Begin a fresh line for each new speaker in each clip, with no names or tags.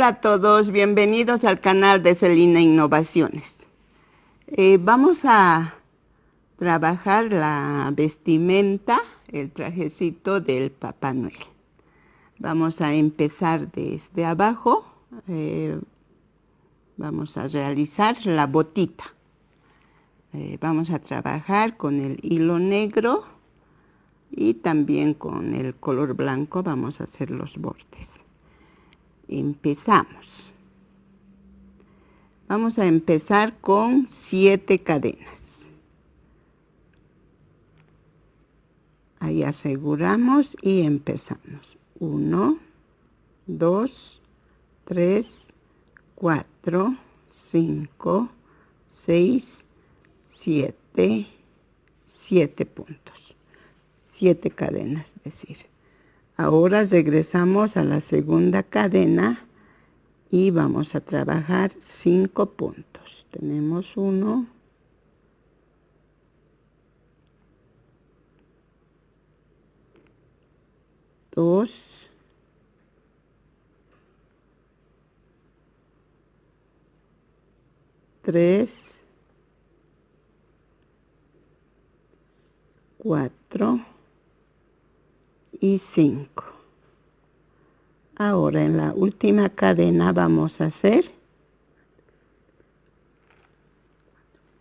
a todos, bienvenidos al canal de Celina Innovaciones. Vamos a trabajar la vestimenta, el trajecito del Papá Noel. Vamos a empezar desde abajo, vamos a realizar la botita. Vamos a trabajar con el hilo negro y también con el color blanco vamos a hacer los bordes. Empezamos. Vamos a empezar con 7 cadenas. Ahí aseguramos y empezamos. 1, 2, 3, 4, 5, 6, 7, 7 puntos. 7 cadenas, es decir. Ahora regresamos a la segunda cadena y vamos a trabajar 5 puntos. Tenemos 1, 2, 3, 4 y 5. Ahora en la última cadena vamos a hacer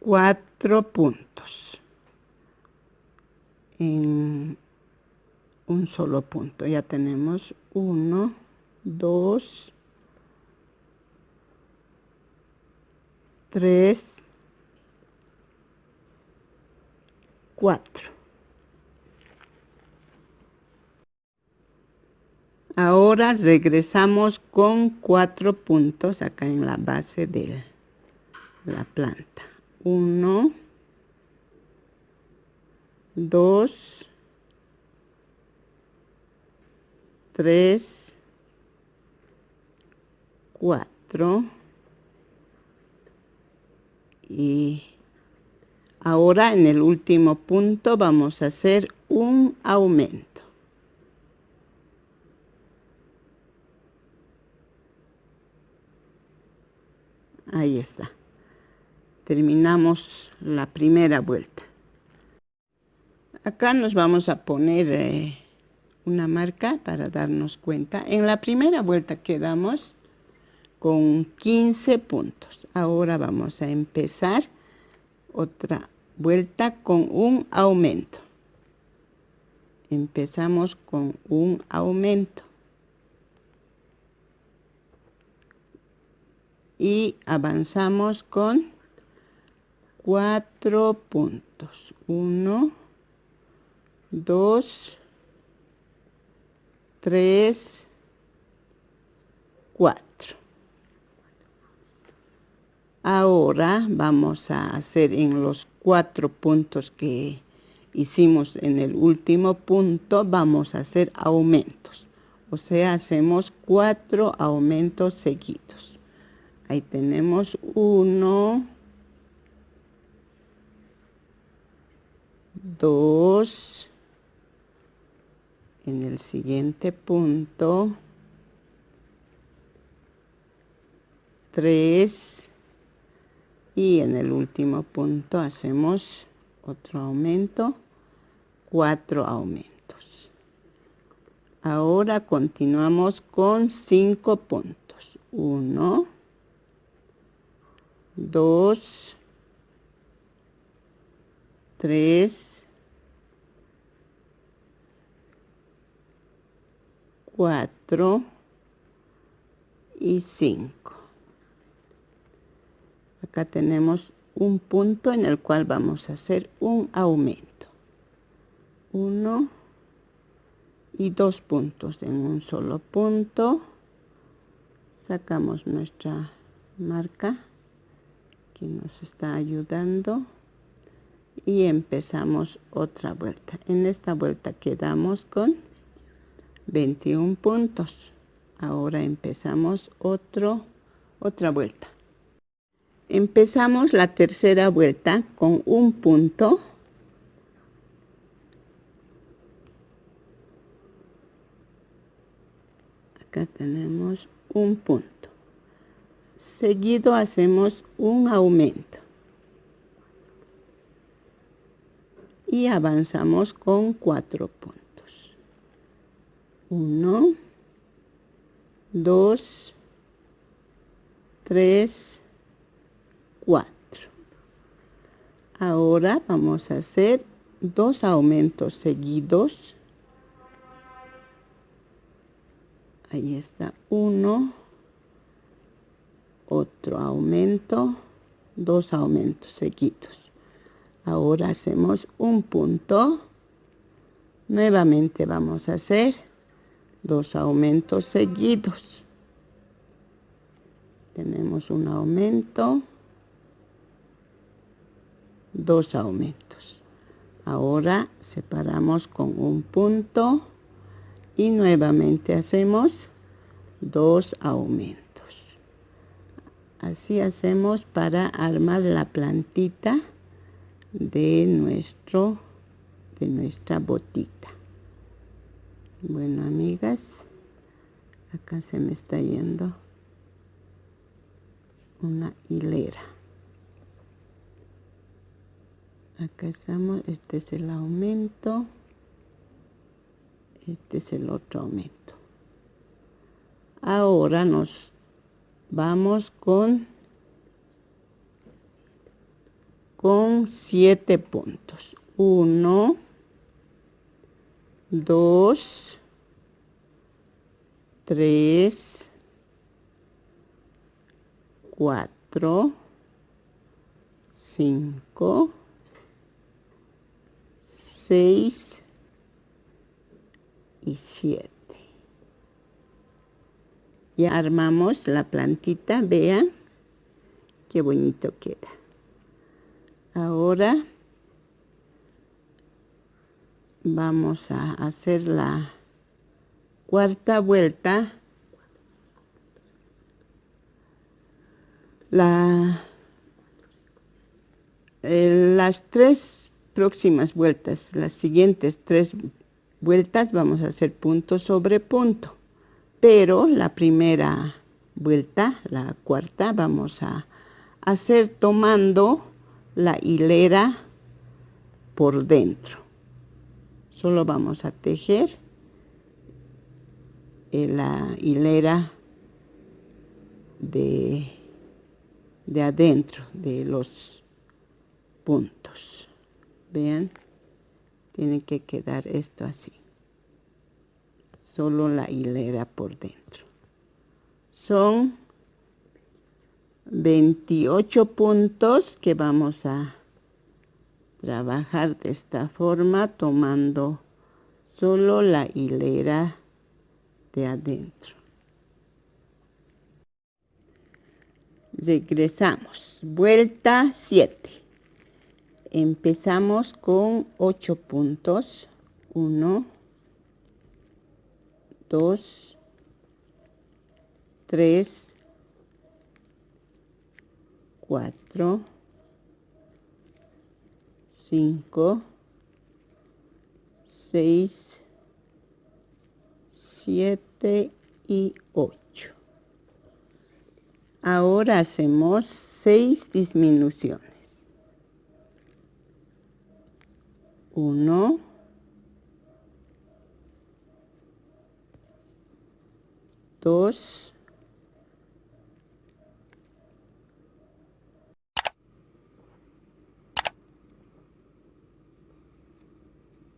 4 puntos en un solo punto. Ya tenemos 1, 2, 3, 4. Ahora regresamos con 4 puntos acá en la base de la planta. 1, 2, 3, 4 y ahora en el último punto vamos a hacer un aumento. Ahí está. Terminamos la primera vuelta. Acá nos vamos a poner una marca para darnos cuenta. En la primera vuelta quedamos con 15 puntos. Ahora vamos a empezar otra vuelta con un aumento. Empezamos con un aumento. Y avanzamos con 4 puntos. 1, 2, 3, 4. Ahora vamos a hacer en los 4 puntos que hicimos en el último punto, vamos a hacer aumentos. O sea, hacemos 4 aumentos seguidos. Ahí tenemos 1, 2, en el siguiente punto, 3 y en el último punto hacemos otro aumento, 4 aumentos. Ahora continuamos con 5 puntos. 1, 2, 3, 4 y 5. Acá tenemos un punto en el cual vamos a hacer un aumento. 1 y 2 puntos en un solo punto. Sacamos nuestra marca que nos está ayudando y empezamos otra vuelta. En esta vuelta quedamos con 21 puntos. Ahora empezamos otra vuelta. Empezamos la tercera vuelta con un punto. Acá tenemos un punto. Seguido hacemos un aumento. Y avanzamos con 4 puntos. 1, 2, 3, 4. Ahora vamos a hacer 2 aumentos seguidos. Ahí está uno, otro aumento, 2 aumentos seguidos. Ahora hacemos un punto. Nuevamente vamos a hacer 2 aumentos seguidos. Tenemos un aumento, 2 aumentos. Ahora separamos con un punto y nuevamente hacemos 2 aumentos. Así hacemos para armar la plantita de nuestra botita. Bueno, amigas, acá se me está yendo una hilera. Acá estamos, este es el aumento, este es el otro aumento. Ahora nos vamos con 7 puntos. 1, 2, 3, 4, 5, 6 y 7. Ya armamos la plantita, vean qué bonito queda. Ahora vamos a hacer la cuarta vuelta. Las 3 próximas vueltas, las siguientes 3 vueltas vamos a hacer punto sobre punto. Pero la primera vuelta, la cuarta, vamos a hacer tomando la hilera por dentro. Solo vamos a tejer la hilera de adentro de los puntos. Vean, tiene que quedar esto así. Solo la hilera por dentro. Son 28 puntos que vamos a trabajar de esta forma, tomando solo la hilera de adentro. Regresamos. Vuelta 7. Empezamos con 8 puntos. 1, 2, 3, 4, 5, 6, 7 y 8. Ahora hacemos 6 disminuciones. 1, 2,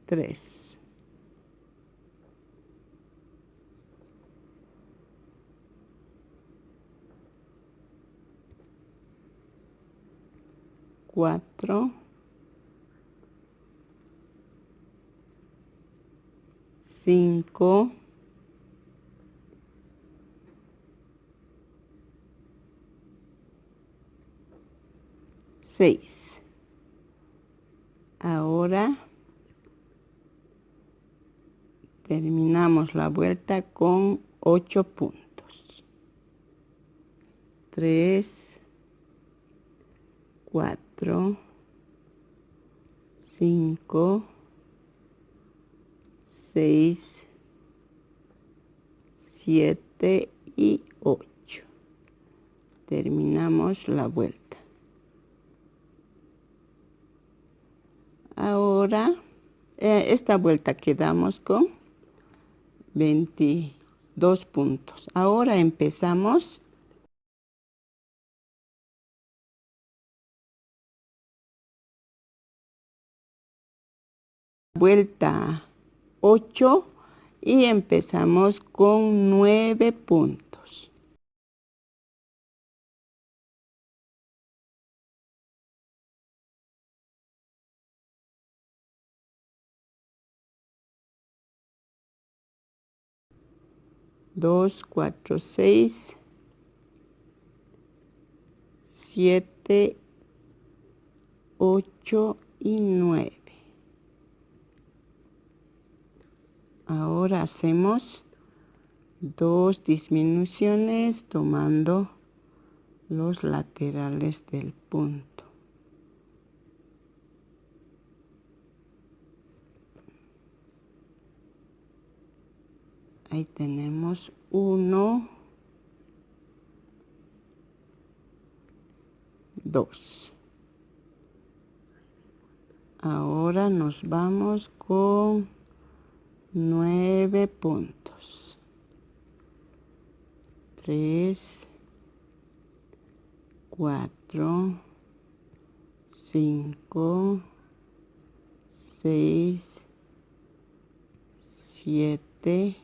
3, 4, 5, 6. Ahora terminamos la vuelta con 8 puntos. 3, 4, 5, 6, 7 y 8. terminamos la vuelta. Ahora esta vuelta quedamos con 22 puntos. Ahora empezamos vuelta 8 y empezamos con 9 puntos. Dos, 4, 6, 7, 8 y 9. Ahora hacemos 2 disminuciones tomando los laterales del punto. Ahí tenemos 1, 2. Ahora nos vamos con 9 puntos. 3, 4, 5, 6, 7,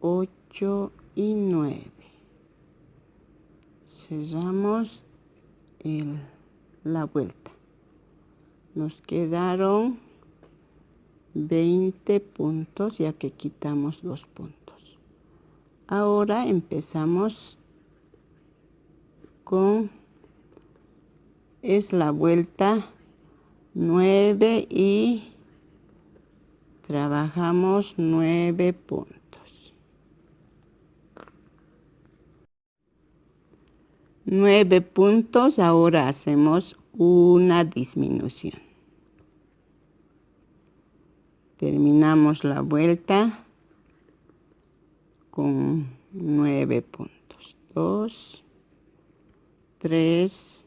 8 y 9. Cerramos la vuelta. Nos quedaron 20 puntos ya que quitamos 2 puntos. Ahora empezamos con la vuelta 9 y trabajamos 9 puntos. 9 puntos, ahora hacemos una disminución. Terminamos la vuelta con 9 puntos. 2, 3,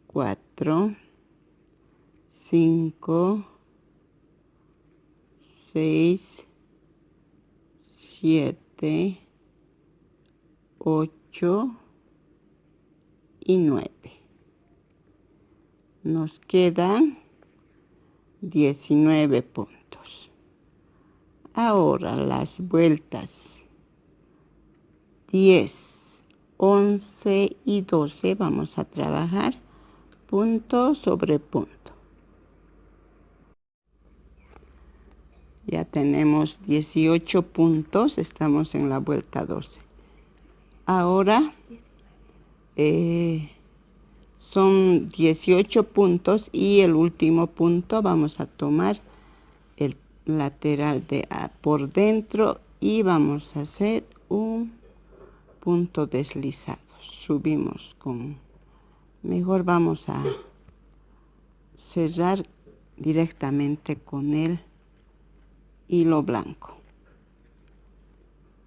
4, 5, 6, 7, 8 y 9. Nos quedan 19 puntos. Ahora las vueltas 10, 11 y 12 vamos a trabajar punto sobre punto. Ya tenemos 18 puntos, estamos en la vuelta 12. Ahora son 18 puntos y el último punto vamos a tomar el lateral por dentro y vamos a hacer un punto deslizado. Subimos mejor vamos a cerrar directamente con el hilo blanco.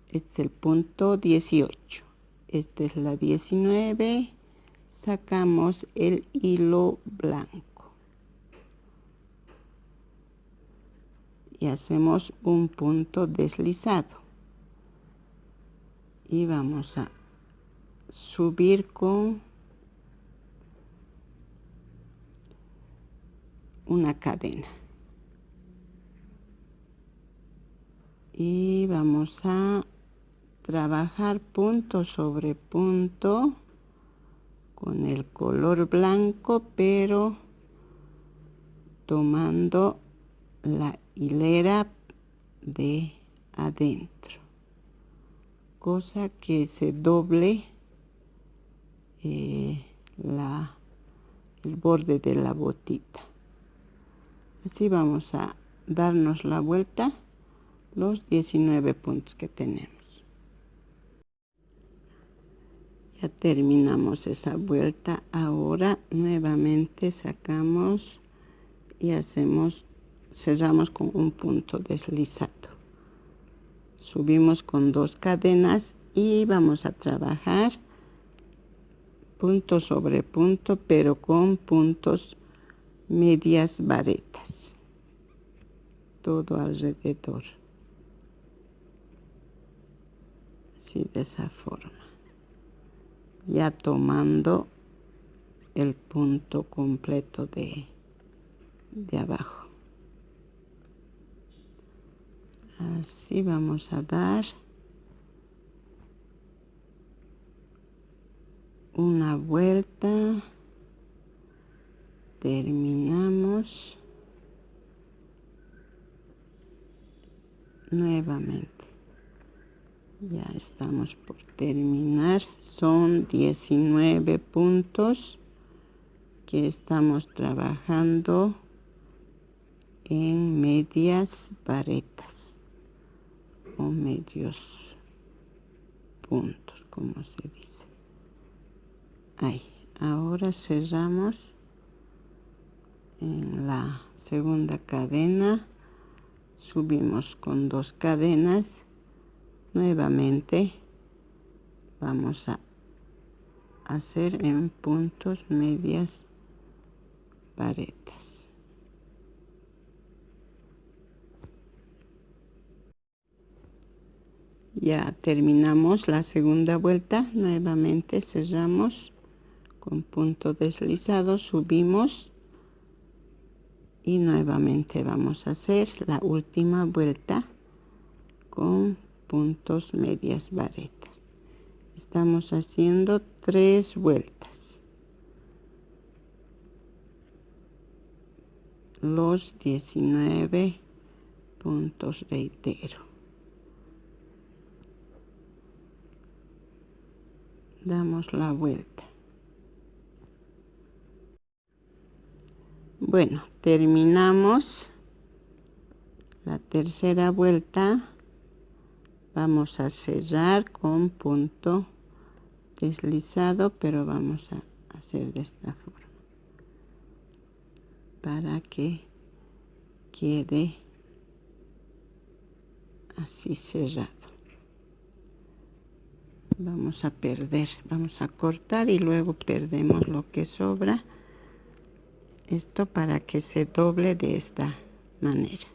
Este es el punto 18. Esta es la 19. Sacamos el hilo blanco y hacemos un punto deslizado y vamos a subir con una cadena y vamos a trabajar punto sobre punto con el color blanco, pero tomando la hilera de adentro, cosa que se doble el borde de la botita. Así vamos a darnos la vuelta los 19 puntos que tenemos. Ya terminamos esa vuelta. Ahora nuevamente sacamos y cerramos con un punto deslizado. Subimos con 2 cadenas y vamos a trabajar punto sobre punto, pero con puntos medias varetas, todo alrededor, así de esa forma, ya tomando el punto completo de abajo. Así vamos a dar una vuelta, terminamos nuevamente. Ya estamos por terminar, son 19 puntos que estamos trabajando en medias varetas o medios puntos, como se dice. Ahí, ahora cerramos en la segunda cadena, subimos con 2 cadenas, nuevamente vamos a hacer en puntos medias varetas. Ya terminamos la segunda vuelta, nuevamente cerramos con punto deslizado, subimos y nuevamente vamos a hacer la última vuelta con puntos medias varetas. Estamos haciendo 3 vueltas. Los 19 puntos, reitero. Damos la vuelta. Bueno, terminamos la tercera vuelta. Vamos a cerrar con punto deslizado, pero vamos a hacer de esta forma para que quede así cerrado. Vamos a cortar y luego perdemos lo que sobra. Esto para que se doble de esta manera.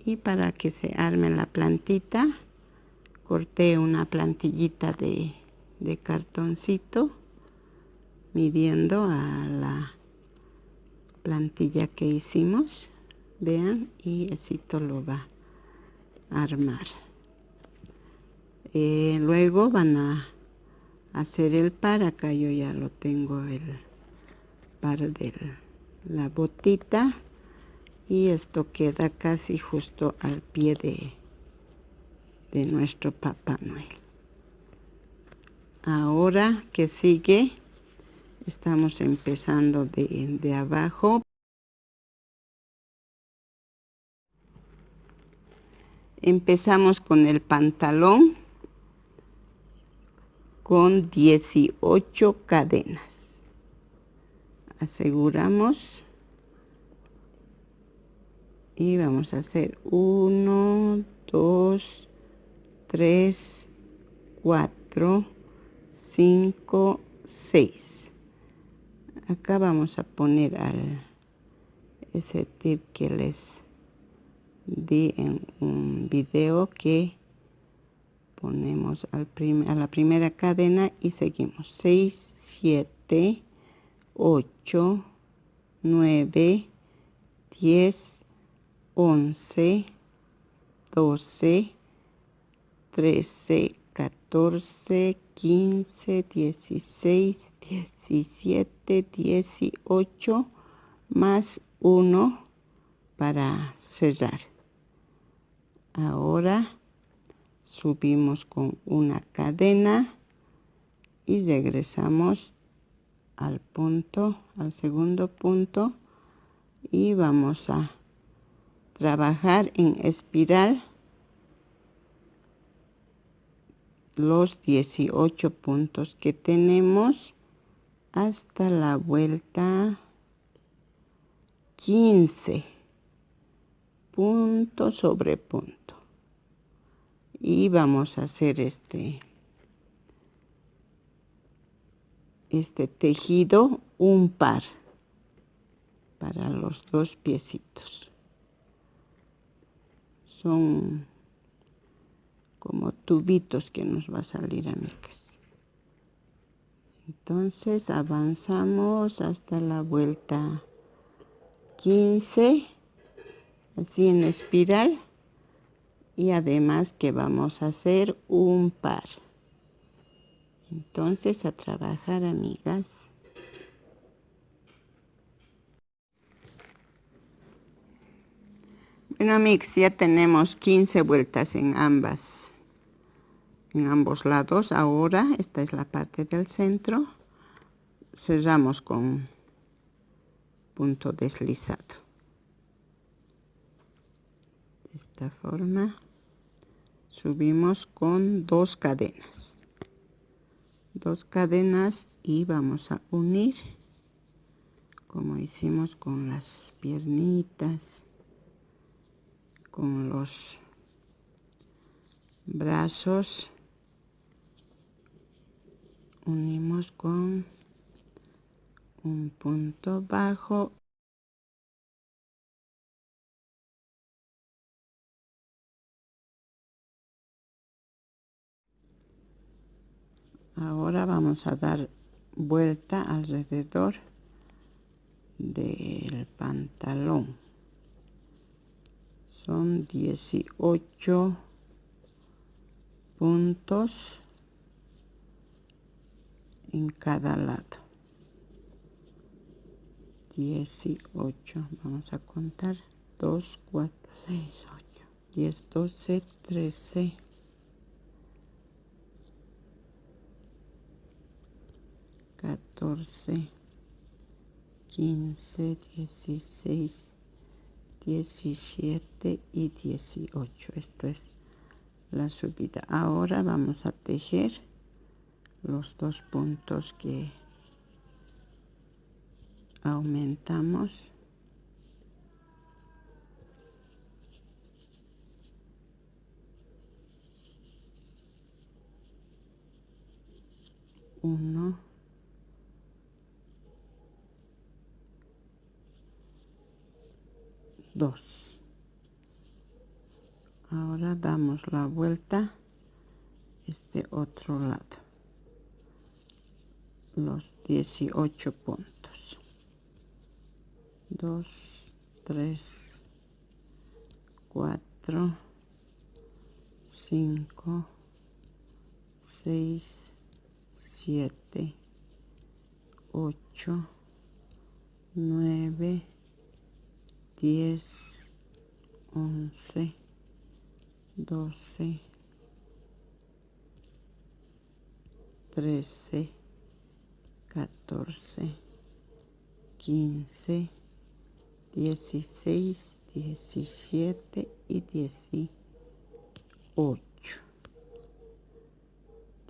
Y para que se arme la plantita, corté una plantillita de cartoncito, midiendo a la plantilla que hicimos. Vean, y esto lo va a armar. Luego van a hacer el par. Acá yo ya lo tengo, el par de la botita, y esto queda casi justo al pie de nuestro Papá Noel. Ahora que sigue, estamos empezando de abajo. Empezamos con el pantalón con 18 cadenas. Aseguramos y vamos a hacer 1, 2, 3, 4, 5, 6. Acá vamos a poner ese tip que les di en un video, que ponemos a la primera cadena y seguimos 6, 7, 8, 9, 10, 11, 12, 13, 14, 15, 16, 17, 18, más 1 para cerrar. Ahora subimos con una cadena y regresamos al punto, al segundo punto, y vamos a trabajar en espiral los 18 puntos que tenemos hasta la vuelta 15. punto sobre punto. Y vamos a hacer este tejido un par para los dos piecitos. Son como tubitos que nos va a salir, amigas. Entonces avanzamos hasta la vuelta 15, así en espiral, y además que vamos a hacer un par. Entonces a trabajar, amigas. Bueno, amigos, ya tenemos 15 vueltas en ambos lados. Ahora esta es la parte del centro. Cerramos con punto deslizado. De esta forma subimos con 2 cadenas. 2 cadenas y vamos a unir como hicimos con las piernitas, con los brazos. Unimos con un punto bajo. Ahora vamos a dar vuelta alrededor del pantalón. Son 18 puntos en cada lado. 18, vamos a contar 2, 4, 6, 8, 10, 12, 13, 14, 15, 16, 17 y 18. Esto es la subida. Ahora vamos a tejer los 2 puntos que aumentamos. Uno, dos. Ahora damos la vuelta este otro lado, los 18 puntos. 2, 3, 4, 5, 6, 7, 8, 9, 10, 11, 12, 13, 14, 15, 16, 17 y 18.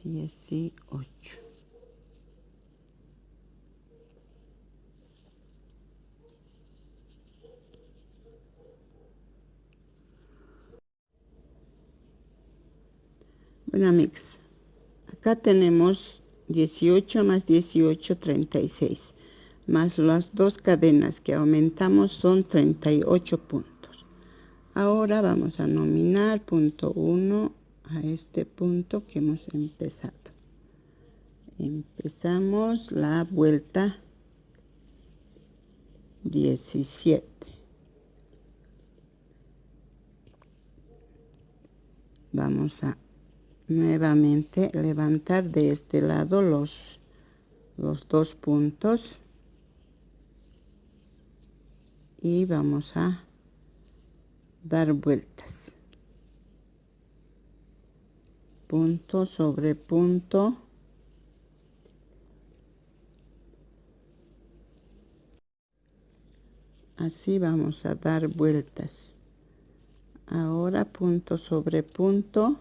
18. Bueno, amigos, acá tenemos 18 más 18, 36. Más las 2 cadenas que aumentamos son 38 puntos. Ahora vamos a nominar punto 1 a este punto que hemos empezado. Empezamos la vuelta 17. Vamos a nuevamente levantar de este lado los 2 puntos y vamos a dar vueltas, punto sobre punto, así vamos a dar vueltas. Ahora punto sobre punto,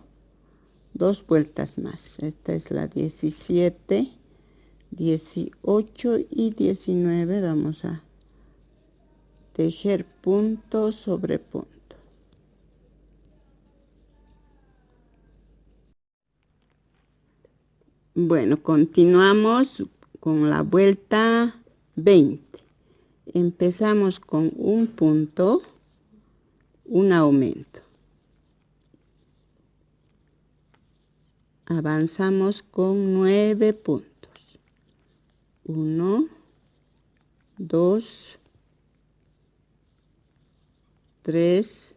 2 vueltas más. Esta es la 17, 18 y 19. Vamos a tejer punto sobre punto. Bueno, continuamos con la vuelta 20. Empezamos con un punto, un aumento. Avanzamos con 9 puntos. 1, 2, 3,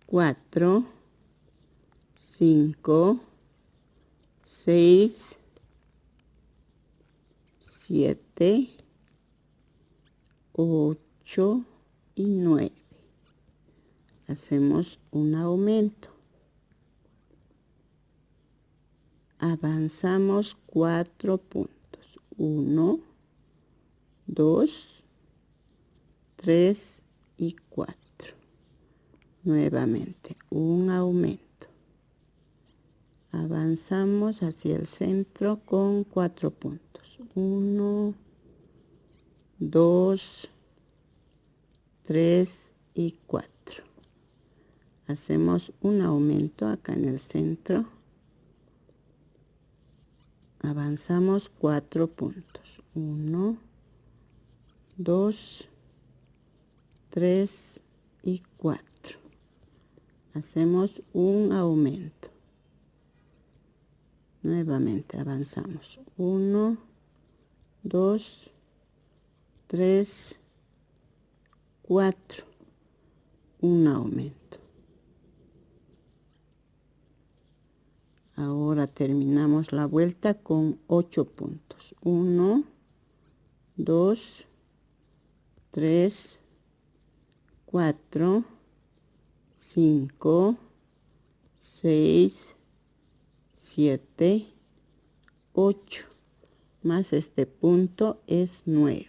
4, 5, 6, 7, 8 y 9. Hacemos un aumento. Avanzamos 4 puntos. 1, 2, 3 y 4. Nuevamente un aumento. Avanzamos hacia el centro con 4 puntos. 1, 2, 3 y 4. Hacemos un aumento acá en el centro. Avanzamos 4 puntos. 1, 2, 3 y 4. Hacemos un aumento. Nuevamente avanzamos 1, 2, 3, 4, un aumento. Ahora terminamos la vuelta con 8 puntos. 1, 2, 3, 4, 5, 6, 7, 8, más este punto es 9.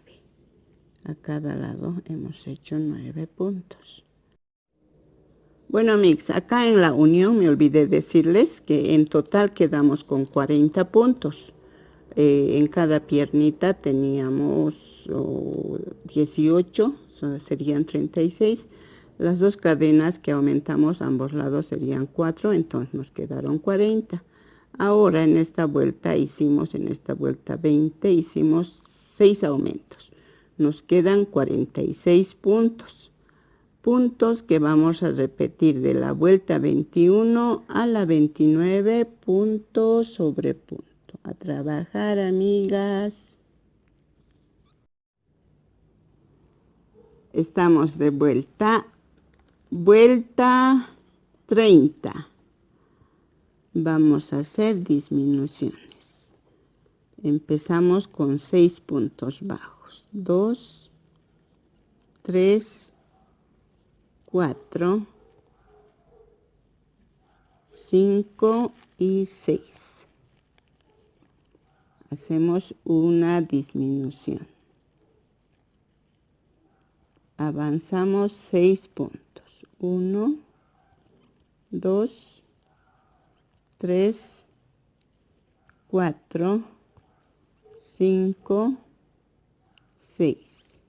A cada lado hemos hecho 9 puntos. Bueno, amigos, acá en la unión me olvidé decirles que en total quedamos con 40 puntos. En cada piernita teníamos 18, serían 36. Las dos cadenas que aumentamos a ambos lados serían 4, entonces nos quedaron 40. Ahora en esta vuelta en esta vuelta 20, hicimos 6 aumentos. Nos quedan 46 puntos. Puntos que vamos a repetir de la vuelta 21 a la 29, punto sobre punto. A trabajar, amigas. Estamos de vuelta. Vuelta 30. Vamos a hacer disminuciones. Empezamos con 6 puntos bajos. 2, 3, 4, 5 y 6. Hacemos una disminución. Avanzamos 6 puntos. 1, 2, 3, 4, 5, 6.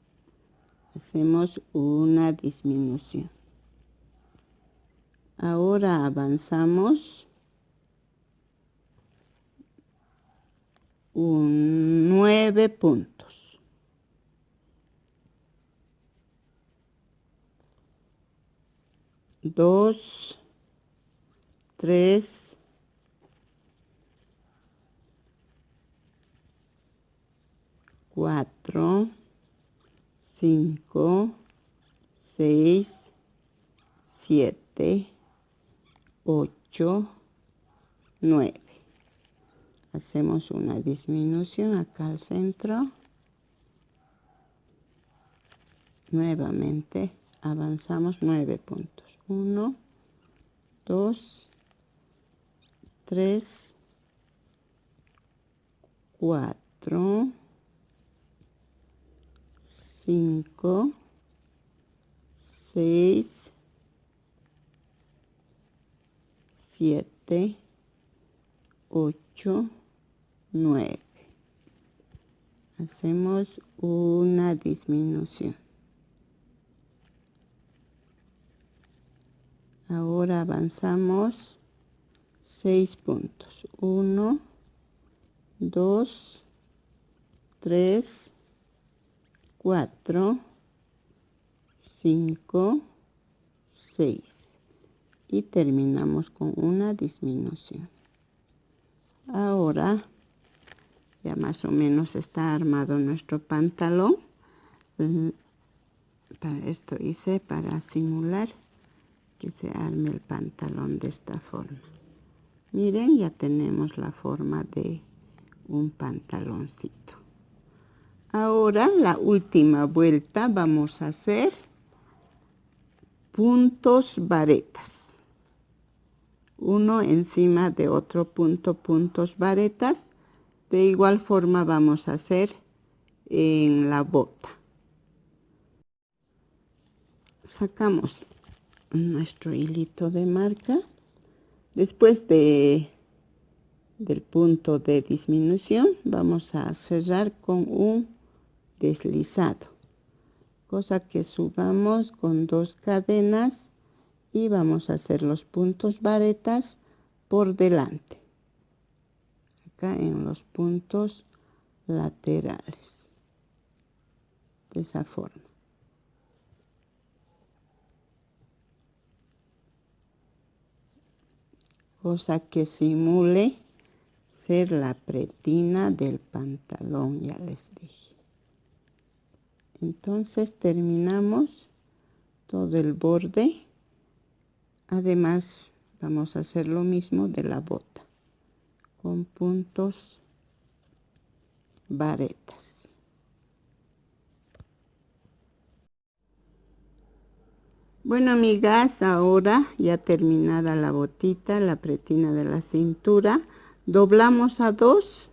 Hacemos una disminución. Ahora avanzamos 9 puntos. 2, 3, 4, 5, 6, 7, 8, 9. Hacemos una disminución acá al centro. Nuevamente avanzamos 9 puntos. 1, 2, 3, 4, 5, 6, 7, 8, 9. Hacemos una disminución. Ahora avanzamos 6 puntos. 1, 2, 3, 4, 5, 6 y terminamos con una disminución. Ahora ya más o menos está armado nuestro pantalón. Para esto hice para simular que se arme el pantalón de esta forma. Miren, ya tenemos la forma de un pantaloncito. Ahora la última vuelta vamos a hacer puntos varetas. Uno encima de otro punto, puntos varetas. De igual forma vamos a hacer en la bota. Sacamos nuestro hilito de marca. Después del punto de disminución, vamos a cerrar con un deslizado. Cosa que subamos con 2 cadenas y vamos a hacer los puntos varetas por delante. Acá en los puntos laterales. De esa forma. Cosa que simule ser la pretina del pantalón, ya les dije. Entonces terminamos todo el borde. Además vamos a hacer lo mismo de la bota con puntos varetas. Bueno, amigas, ahora ya terminada la botita, la pretina de la cintura, doblamos a 2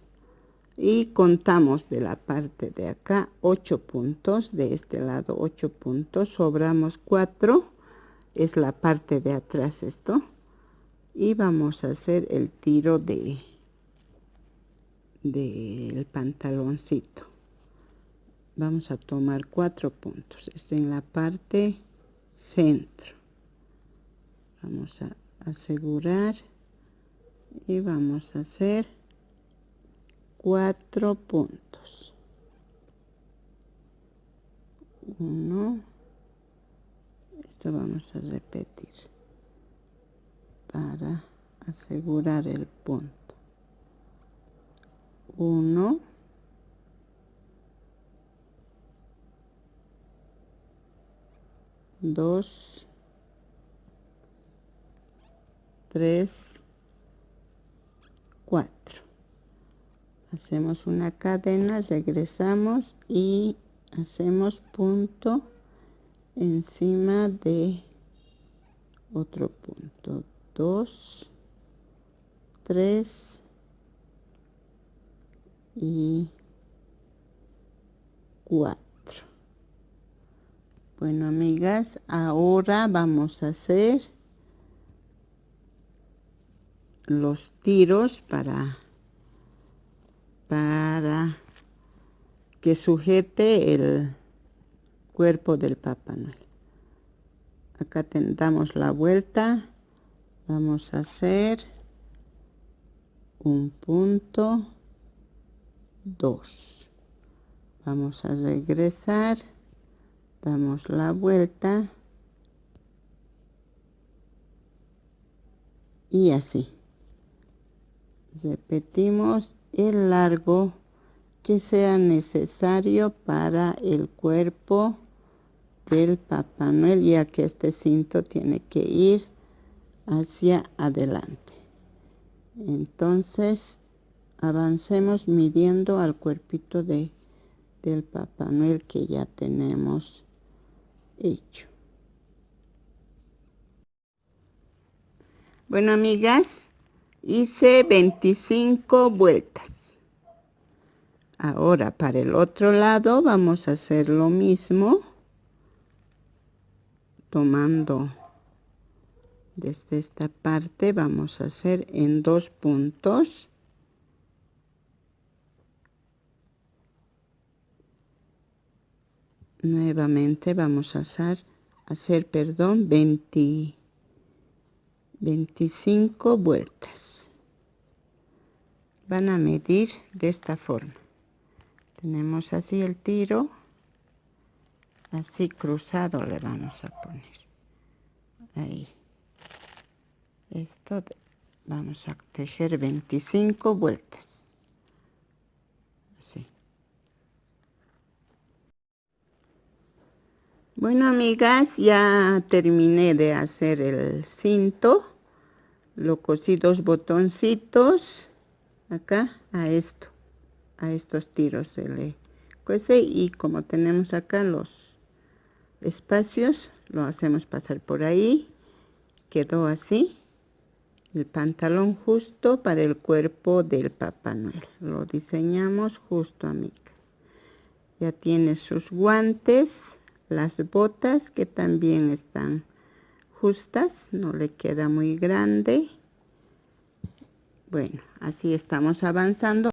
y contamos de la parte de acá 8 puntos, de este lado 8 puntos, sobramos 4, es la parte de atrás esto, y vamos a hacer el tiro del pantaloncito. Vamos a tomar 4 puntos, es en la parte centro. Vamos a asegurar y vamos a hacer 4 puntos. 1, esto vamos a repetir para asegurar el punto. 1, 2, 3, 4. Hacemos una cadena, regresamos y hacemos punto encima de otro punto. 2, 3 y 4. Bueno, amigas, ahora vamos a hacer los tiros para que sujete el cuerpo del Papá Noel. Acá damos la vuelta, vamos a hacer un punto, 2. Vamos a regresar, damos la vuelta y así. Repetimos el largo que sea necesario para el cuerpo del Papá Noel, ya que este cinto tiene que ir hacia adelante. Entonces avancemos midiendo al cuerpito del Papá Noel que ya tenemos hecho. Bueno, amigas, hice 25 vueltas. Ahora para el otro lado vamos a hacer lo mismo, tomando desde esta parte, vamos a hacer en 2 puntos. Nuevamente vamos a hacer 25 vueltas. van a medir de esta forma. Tenemos así el tiro, así cruzado le vamos a poner. Ahí. Esto vamos a tejer 25 vueltas. Así. Bueno, amigas, ya terminé de hacer el cinto. Lo cosí 2 botoncitos acá a estos tiros se le cose, y como tenemos acá los espacios, lo hacemos pasar por ahí. Quedó así el pantalón justo para el cuerpo del Papá Noel. Lo diseñamos justo, amigas. Ya tiene sus guantes, las botas que también están justas, no le queda muy grande. Bueno, así estamos avanzando.